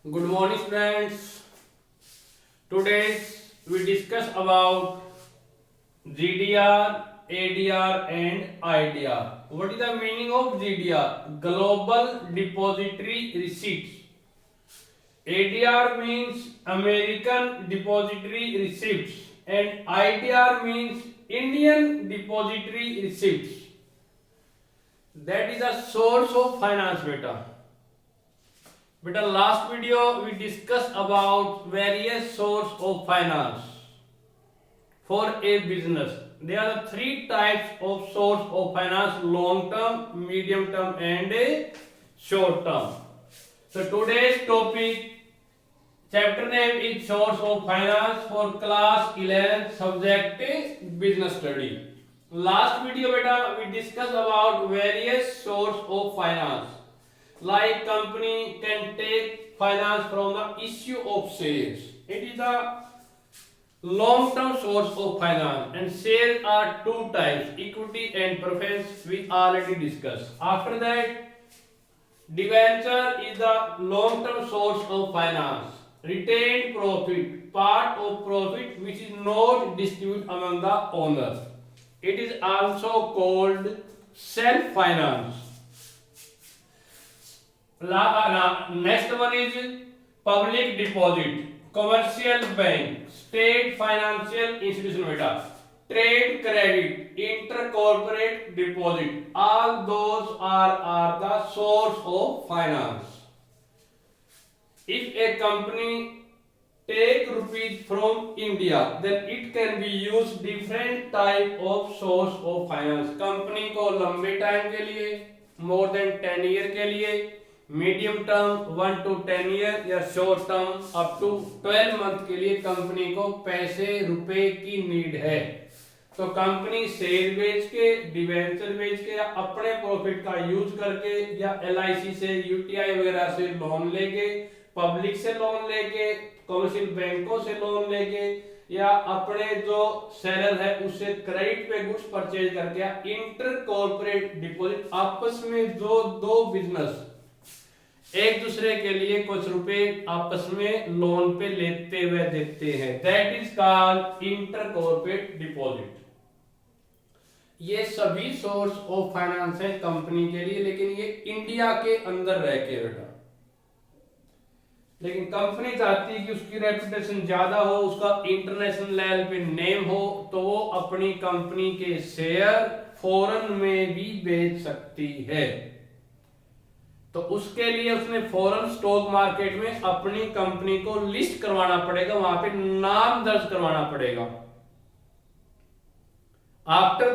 Good morning, friends. Today we discuss about GDR, ADR, and IDR. What is the meaning of GDR? Global Depository Receipts. ADR means American Depository Receipts, and IDR means Indian Depository Receipts. That is a source of finance, beta. But in last video we discussed about various sources of finance for a business. There are three types of source of finance: long term, medium term, and a short term. So today's topic, chapter name is source of finance for class 11 subject business study. Last video beta we discussed about various source of finance. Like company can take finance from the issue of shares. It is a long-term source of finance, and shares are two types: equity and preference. We already discussed. After that, debenture is the long-term source of finance. Retained profit, part of profit which is not distributed among the owners. It is also called self-finance. Next one is public deposit, commercial bank, state financial institution beta, trade credit, intercorporate deposit. All those are the source of finance. If a company take rupees from India, then it can be used different type of source of finance. Company को लंबे time के लिए, more than 10 year के लिए, medium term 1 to 10 year, या short term up to 12 month के लिए company को पैसे रुपए की नीड है, तो कंपनी शेयर बेच के, डिवेंचर बेच के, या अपने प्रॉफिट का यूज करके, या LIC से, UTI वगैरह से लोन लेके, पब्लिक से लोन लेके, कमर्शियल बैंकों से लोन लेके, या अपने जो सेलर है उससे क्रेडिट पे गुड्स परचेज करके, या इंटर कॉर्पोरेट डिपॉजिट, आपस में जो दो बिजनेस एक दूसरे के लिए कुछ रुपए आपस में लोन पे लेते हुए देते हैं, that is called inter corporate deposit. ये सभी सोर्स ऑफ फाइनेंस है कंपनी के लिए, लेकिन ये इंडिया के अंदर रह के बेटा। लेकिन कंपनी चाहती है कि उसकी रेपुटेशन ज्यादा हो, उसका इंटरनेशनल लेवल पे नेम हो, तो वो अपनी कंपनी के शेयर फॉरेन में भी बेच सकती है। तो उसके लिए उसने फॉरेन स्टॉक मार्केट में अपनी कंपनी को लिस्ट करवाना पड़ेगा, वहां पे नाम दर्ज करवाना पड़ेगा। After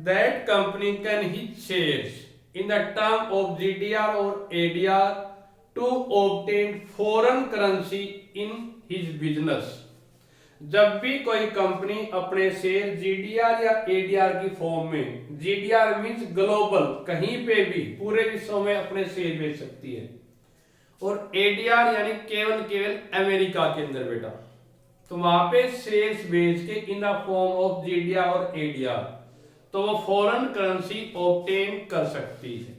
that company can issue shares in the term of GDR और ADR to obtain foreign currency in his business. जब भी कोई कंपनी अपने शेयर GDR या ADR की फॉर्म में, GDR मींस ग्लोबल, कहीं पे भी पूरे विश्व में अपने शेयर बेच सकती है, और ADR यानी केवल अमेरिका के अंदर बेटा, तो वहां पे शेयर्स बेच के in the form of GDR और ADR, तो वो फॉरेन करेंसी ऑब्टेन कर सकती है।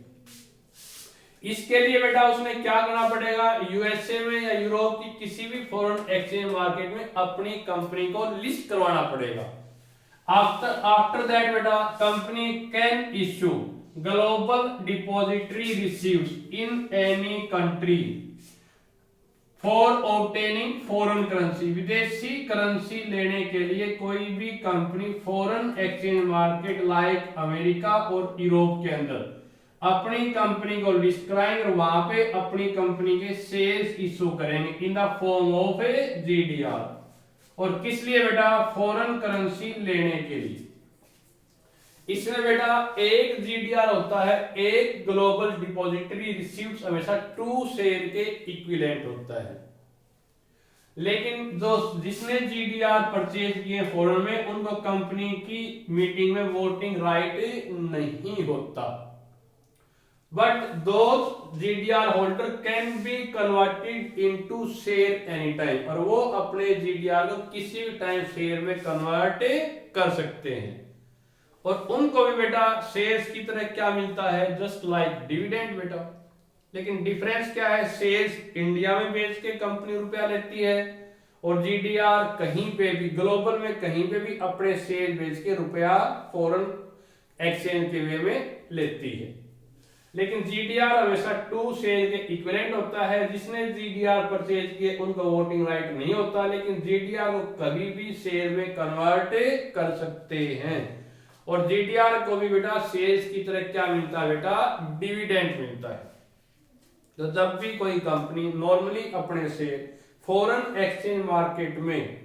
इसके लिए बेटा उसने क्या करना पड़ेगा, USA में या यूरोप की किसी भी फॉरेन एक्सचेंज मार्केट में अपनी कंपनी को लिस्ट करवाना पड़ेगा। आफ्टर दैट बेटा company can issue global depository receives in any country for obtaining foreign currency. विदेशी करेंसी लेने के लिए कोई भी company foreign exchange market like America और यूरोप के अंदर अपनी कंपनी को लिस्ट कराएंगे, और वहां पे अपनी कंपनी के शेयर्स इशू करेंगे in the form of A GDR। और किस लिए बेटा, फॉरेन करेंसी लेने के लिए। इसमें बेटा एक GDR होता है, एक ग्लोबल डिपॉजिटरी रिसीव्स हमेशा 2 शेयर के इक्विवेलेंट होता है। लेकिन जो जिसने GDR परचेज किए फॉरेन में, उनको कंपनी की मीटिंग में वोटिंग राइट नहीं होता। But those GDR holder can be converted into share anytime, और वो अपने GDR को किसी भी टाइम शेयर में कन्वर्ट कर सकते हैं। और उनको भी बेटा शेयर्स की तरह क्या मिलता है, जस्ट लाइक डिविडेंड बेटा। लेकिन डिफरेंस क्या है, शेयर्स इंडिया में बेच के कंपनी रुपया लेती है और जीडीआर कहीं पे भी ग्लोबल में कहीं पे भी अपने शेयर बेच के रुपया फॉरेन एक्सचेंज के वे में लेती है। लेकिन जीडीआर हमेशा टू शेयर के इक्विवेलेंट होता है। जिसने जीडीआर परचेज किए उनको वोटिंग राइट नहीं होता, लेकिन जीडीआर को कभी भी शेयर में कन्वर्ट कर सकते हैं। और जीडीआर को भी बेटा शेयर्स की तरह क्या मिलता है बेटा, डिविडेंड मिलता है। तो जब भी कोई कंपनी नॉर्मली अपने शेयर फॉरेन एक्सचेंज मार्केट में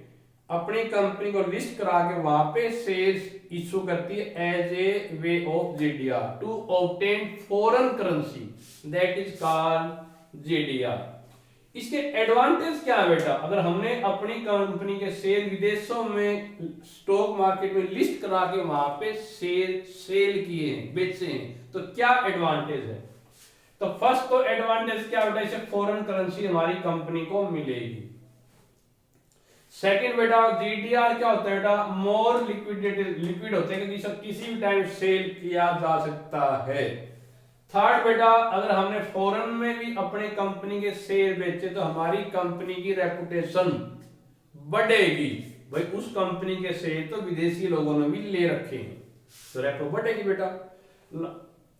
अपनी कंपनी को लिस्ट करा के वहां पे शेयर्स इशू करती है as a way of GDR to obtain foreign currency, that is called GDR. इसके एडवांटेज क्या है बेटा, अगर हमने अपनी कंपनी के शेयर विदेशों में स्टॉक मार्केट में लिस्ट करा के वहां पे शेयर सेल किए हैं, बेचे हैं, तो क्या एडवांटेज है। तो फर्स्ट तो एडवांटेज क्या बेटा, इसे फॉरेन करेंसी हमारी कंपनी को मिलेगी। सेकंड बेटा जीडीआर क्या होता है बेटा, मोर लिक्विड होते हैं कि किसी भी टाइम सेल किया जा सकता है। थर्ड बेटा अगर हमने फॉरेन में भी अपने कंपनी के शेयर बेचे तो हमारी कंपनी की रेपुटेशन बढ़ेगी। भाई उस कंपनी के शेयर तो विदेशी लोगों ने भी ले रखे हैं, तो रेपो बढ़ेगी बेटा।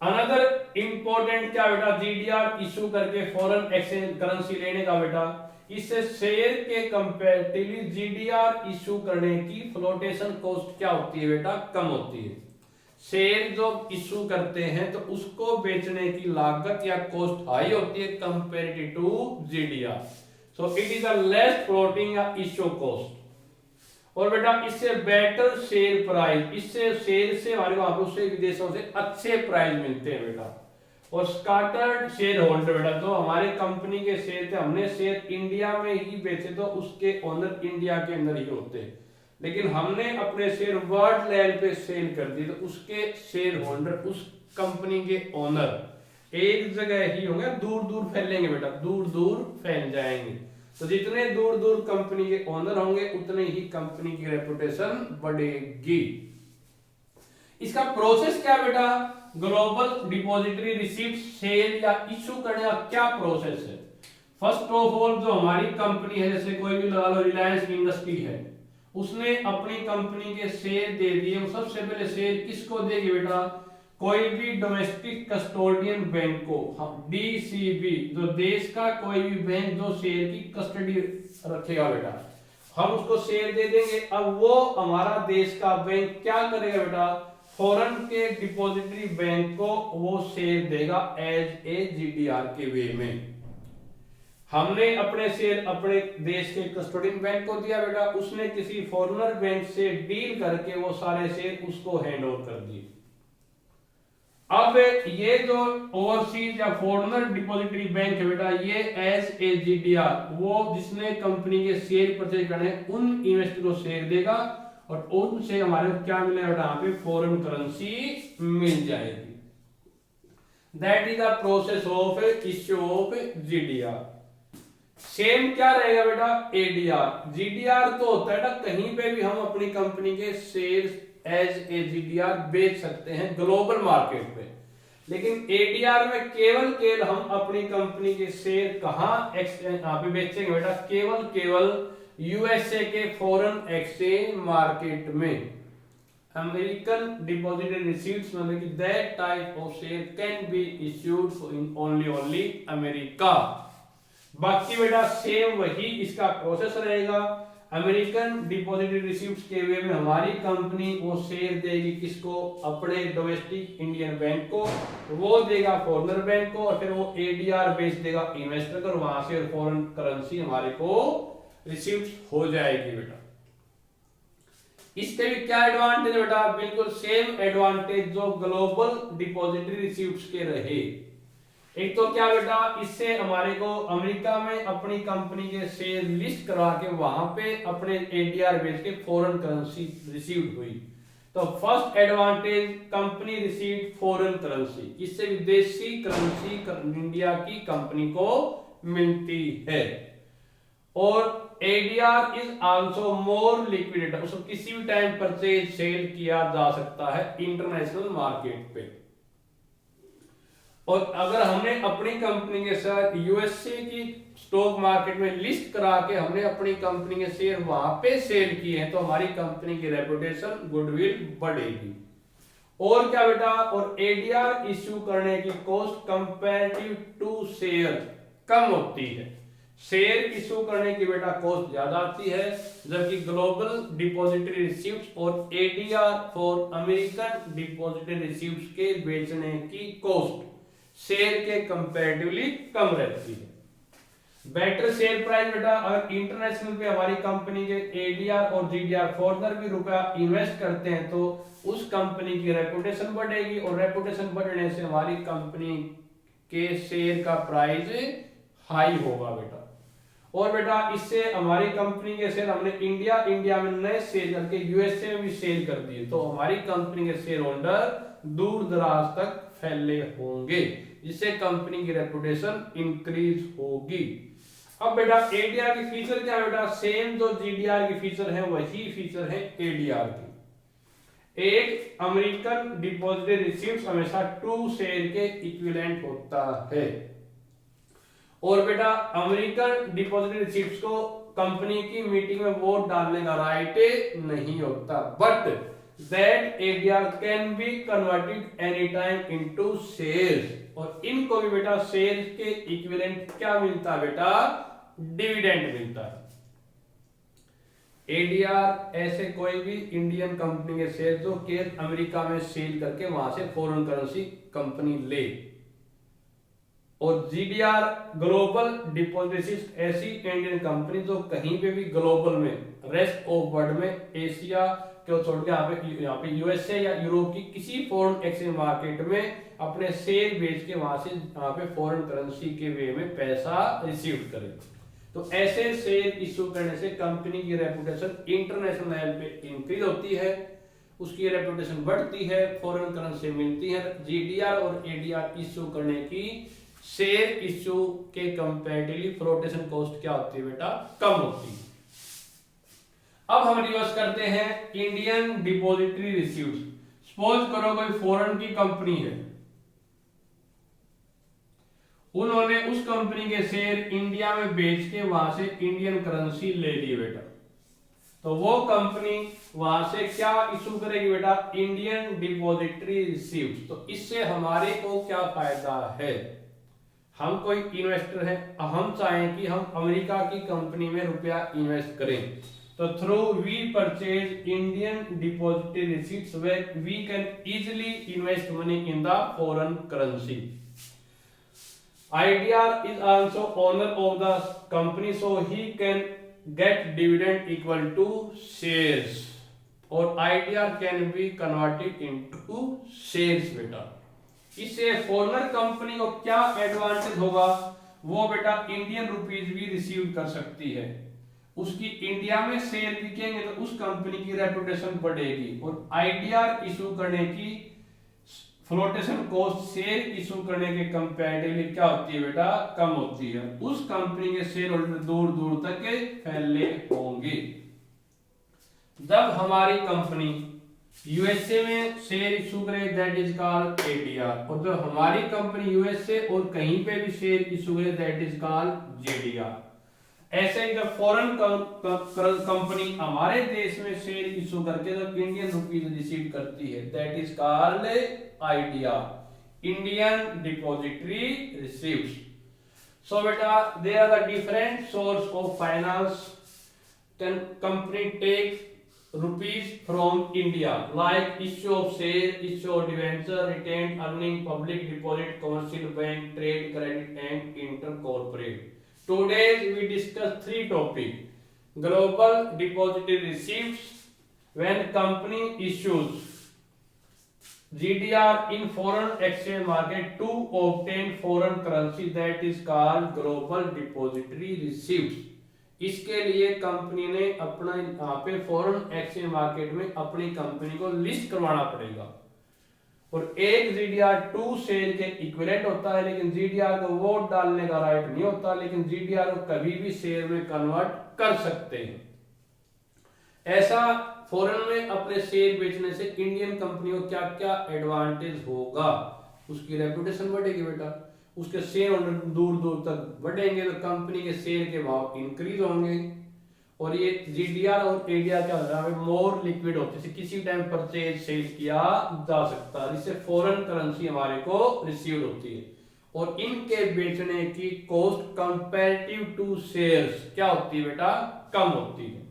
अनदर इंपॉर्टेंट क्या बेटा, जीडीआर इशू करके फॉरेन एक्सचेंज करेंसी लेने का बेटा, इससे शेयर के कंपैरेटिवली जीडीआर इशू करने की फ्लोटेशन कॉस्ट क्या होती है बेटा, कम होती है। शेयर जो इशू करते हैं तो उसको बेचने की लागत या कॉस्ट हाई होती है comparative to GDR, so it is a less floating या इशू कॉस्ट। और बेटा इससे बेटर शेयर प्राइस, इससे शेयर से हमारे वहां दूसरे विदेशों से अच्छे प्राइस मिलते हैं बेटा। और स्टार्टर्ड शेयर होल्डर बेटा, जो हमारे कंपनी के शेयर थे हमने शेयर इंडिया में ही बेचे तो उसके ओनर इंडिया के अंदर ही होते हैं, लेकिन हमने अपने शेयर वर्ल्ड लेवल पे सेल कर दिए तो उसके शेयर होल्डर, उस कंपनी के ओनर एक जगह ही होंगे, दूर दूर फैलेंगे बेटा, दूर दूर फैल जाएंगे। तो जितने दूर दूर कंपनी के ओनर होंगे उतने ही कंपनी की रेपुटेशन बढ़ेगी। इसका प्रोसेस क्या बेटा, ग्लोबल डिपॉजिटरी रिसीप्ट सेल या इशू करने का क्या प्रोसेस है। फर्स्ट ऑफ ऑल जो हमारी कंपनी है, जैसे कोई भी लगा लो रिलायंस इंडस्ट्री है, उसने अपनी कंपनी के शेयर दे दिए, वो सबसे पहले शेयर किसको देगी बेटा, कोई भी डोमेस्टिक कस्टोडियन बैंक को, हम डीसीबी जो देश का कोई भी बैंक जो शेयर की कस्टडी रखेगा बेटा, हम उसको शेयर दे देंगे। अब वो हमारा देश का बैंक क्या करेगा बेटा, फॉरेन के डिपॉजिटरी बैंक को वो शेयर देगा एज ए जीडीआर के वे में। हमने अपने शेयर अपने देश के कस्टोडियन बैंक को दिया बेटा, उसने किसी फॉरेनर बैंक से डील करके वो सारे शेयर उसको हैंड ओवर कर दिए। अब ये जो ओवरसीज या फॉरेनर डिपॉजिटरी बैंक है बेटा, ये एज ए जीडीआर वो जिसने कंपनी के शेयर परचेज करने उन इन्वेस्टर को शेयर देगा और उनसे हमारे को क्या मिलेगा बेटा, यहाँ पे फॉरेन करेंसी मिल जाएगी। That is the process of issue of GDR. Same क्या रहेगा बेटा, एडीआर। जीडीआर तो होता है ना, कहीं पे भी हम अपनी कंपनी के शेयर एज ए जीडीआर बेच सकते हैं ग्लोबल मार्केट पे, लेकिन एडीआर में केवल हम अपनी कंपनी के शेयर कहां एक्सचेंज यहाँ पे बेचेंगे बेटा, केवल यूएसए के फॉरेन एक्सचेंज मार्केट में। अमेरिकन डिपॉजिटरी रिसीट्स मतलब कि that type of share can be issued in only America. बाकी बेटा सेम वही इसका प्रोसेस रहेगा। अमेरिकन डिपॉजिटरी रिसीप्ट्स के वे में हमारी कंपनी वो शेयर देगी किसको, अपने डोमेस्टिक इंडियन बैंक को, वो देगा फॉरेनर बैंक को, और फिर वो एडीआर बेच देगा इन्वेस्टर को, और वहां से फॉरेन करेंसी हमारे को रिसीप्ट हो जाएगी बेटा। इसके भी क्या एडवांटेज बेटा, बिल्कुल सेम एडवांटेज जो ग्लोबल डिपॉजिटरी रिसीप्ट्स के रहे। एक तो क्या बेटा, इससे हमारे को अमेरिका में अपनी कंपनी के शेयर लिस्ट करवा के वहां पे अपने एडीआर बेच के फॉरेन करेंसी रिसीव्ड हुई। तो first advantage, company received foreign currency, इससे विदेशी करेंसी इंडिया की कंपनी को मिलती है। और ADR is also more liquid, उसको किसी भी टाइम परचेज सेल किया जा सकता है इंटरनेशनल मार्केट पे। और अगर हमने अपनी कंपनी के साथ यूएसए की स्टॉक मार्केट में लिस्ट करा के हमने अपनी कंपनी के शेयर वहां पे सेल किए हैं तो हमारी कंपनी की रेपुटेशन गुडविल बढ़ेगी। और क्या बेटा, और एडीआर इश्यू करने की कॉस्ट कंपैरेटिव टू शेयर कम होती है। शेयर इशू करने की बेटा कॉस्ट ज्यादा आती है, जबकि ग्लोबल डिपॉजिटरी रिसीव्स और ADR for American depository receives के बेचने की कॉस्ट शेयर के कंपैरेटिवली कम रहती है। बेटर शेयर प्राइस बेटा, अगर इंटरनेशनल पे हमारी कंपनी के एडीआर और जीडीआर फर्दर भी रुपया इन्वेस्ट करते हैं तो उस कंपनी की रेपुटेशन बढ़ेगी और रेपुटेशन बढ़ने से हमारी कंपनी के शेयर का प्राइस हाई होगा बेटा। और बेटा इससे हमारी कंपनी के शेयर हमने इंडिया में नए सेल करके यूएसए में भी सेल कर दिए तो हमारी कंपनी के शेयर होल्डर दूर दराज तक फैले होंगे, जिससे कंपनी की रेपुटेशन इंक्रीज होगी। अब बेटा एडीआर की फीचर क्या है बेटा, सेम जो जीडीआर की फीचर है वही फीचर है एडीआर की। एक अमेरिकन डिपॉजिटरी रिसीव्स हमेशा 2 शेयर के इक्विवेलेंट होता है। और बेटा अमेरिकन डिपॉजिटरी रिसीव्स को कंपनी की मीटिंग में वोट डालने का राइट नहीं होता, but that ADR can be converted any time into shares. और इनको भी बेटा शेयर्स के इक्विवेलेंट क्या मिलता है बेटा, डिविडेंड मिलता है। एडीआर ऐसे कोई भी इंडियन कंपनी के शेयर जो कि अमेरिका में सेल करके वहां से फॉरेन करेंसी कंपनी ले। और जीडीआर ग्लोबल डिपॉजिटरीज ऐसी इंडियन कंपनी जो कहीं पे भी ग्लोबल में रेस्ट ऑफ वर्ल्ड में एशिया को छोड़ के यहाँ पे यूएसए या यूरोप की किसी फॉरेन एक्सचेंज मार्केट में अपने शेयर बेच के वहां से यहाँ पे फॉरेन करेंसी के वे में पैसा रिसीव करे। तो ऐसे शेयर इश्यू करने से कंपनी की रेपुटेशन इंटरनेशनल लेवल पे इंक्रीज होती है, उसकी रेपुटेशन बढ़ती है, फॉरेन करेंसी मिलती है। जीडीआर और एडीआर इश्यू करने की शेयर इश्यू के कंपैरेटिवली फ्लोटेशन कॉस्ट क्या होती है बेटा, कम होती है। अब हम रिवर्स करते हैं इंडियन डिपॉजिटरी रिसीव्स। सपोज करो कोई फॉरेन की कंपनी है, उन्होंने उस कंपनी के शेयर इंडिया में बेच के वहां से इंडियन करेंसी ले ली बेटा, तो वो कंपनी वहां से क्या इशू करेगी बेटा, इंडियन डिपॉजिटरी रिसीव्स। तो इससे हमारे को क्या फायदा है, हम कोई इन्वेस्टर है, हम चाहें कि हम अमेरिका की कंपनी में रुपया इन्वेस्ट करें, तो through we purchase Indian depository receipts where we can easily invest money in the foreign currency. IDR is also owner of the company, so he can get dividend equal to shares, और IDR can be converted into shares बेटा। इससे foreigner company को क्या advantage होगा, वो बेटा Indian rupees भी receive कर सकती है, उसकी इंडिया में शेयर बिकेंगे तो उस कंपनी की रेपुटेशन बढ़ेगी, और IDR इशू करने की फ्लोटेशन कॉस्ट शेयर इशू करने के कंपैरेटिवली क्या होती है बेटा, कम होती है। उस कंपनी के शेयर होल्डर दूर दूर तक फैले होंगे। जब हमारी कंपनी यूएसए में शेयर इशू करे दैट इज कॉल्ड एडीआर, और जब हमारी कंपनी यूएसए और कहीं पे भी शेयर इशू करे दैट इज कॉल्ड जीडीआर। ऐसे ही जब फॉरेन कंपनी हमारे देश में शेयर इशू करके जब इंडियन रुपीज रिसीव करती है that is called IDR, Indian Depository Receipts. So beta, there are the different source of finance. Then company take rupees from India, like issue of share, issue of debenture, retained earning, public deposit, commercial bank, trade credit, and intercorporate. Today we discuss 3 topics: global depository receipts, when company issues GDR in foreign exchange market to obtain foreign currency, that is called global depository receipts. इसके लिए company ने अपना यहाँ पे foreign exchange market में अपनी company को list करवाना पड़ेगा, और एक GDR 2 शेयर के इक्विवेलेंट होता है, लेकिन GDR को वोट डालने का राइट नहीं होता, लेकिन GDR को कभी भी शेयर में कन्वर्ट कर सकते हैं। ऐसा फॉरेन में अपने शेयर बेचने से इंडियन कंपनी को क्या क्या एडवांटेज होगा, उसकी रेपुटेशन बढ़ेगी बेटा, उसके शेयर होल्डर दूर दूर तक बढ़ेंगे तो कंपनी के शेयर के भाव इंक्रीज होंगे। और ये जीडीआर और एडीआर क्या होता है, मोर लिक्विड होते हैं, किसी टाइम परचेज सेल किया जा सकता है, जिससे फॉरेन करेंसी हमारे को रिसीव होती है। और इनके बेचने की कॉस्ट कंपैरेटिव टू शेयर्स क्या होती है बेटा, कम होती है।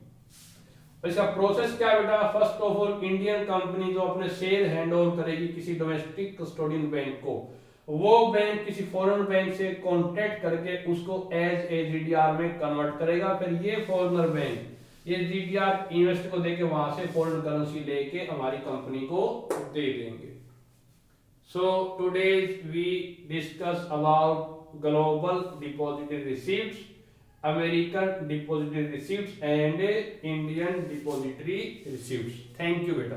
इसका प्रोसेस क्या है बेटा, first of all Indian company जो अपने शेयर हैंड ओवर करेगी किसी डोमेस्टिक कस्टोडियन बैंक को, वो बैंक किसी फॉरेन बैंक से कॉन्ट्रैक्ट करके उसको एज ए जीडीआर में कन्वर्ट करेगा। फिर ये फॉरेनर बैंक ये जीडीआर इन्वेस्टर को देके वहां से फॉरेन करेंसी लेके हमारी कंपनी को दे देंगे। So today we discuss about global depository receipts, American depository receipts and Indian depository receipts. Thank you बेटा।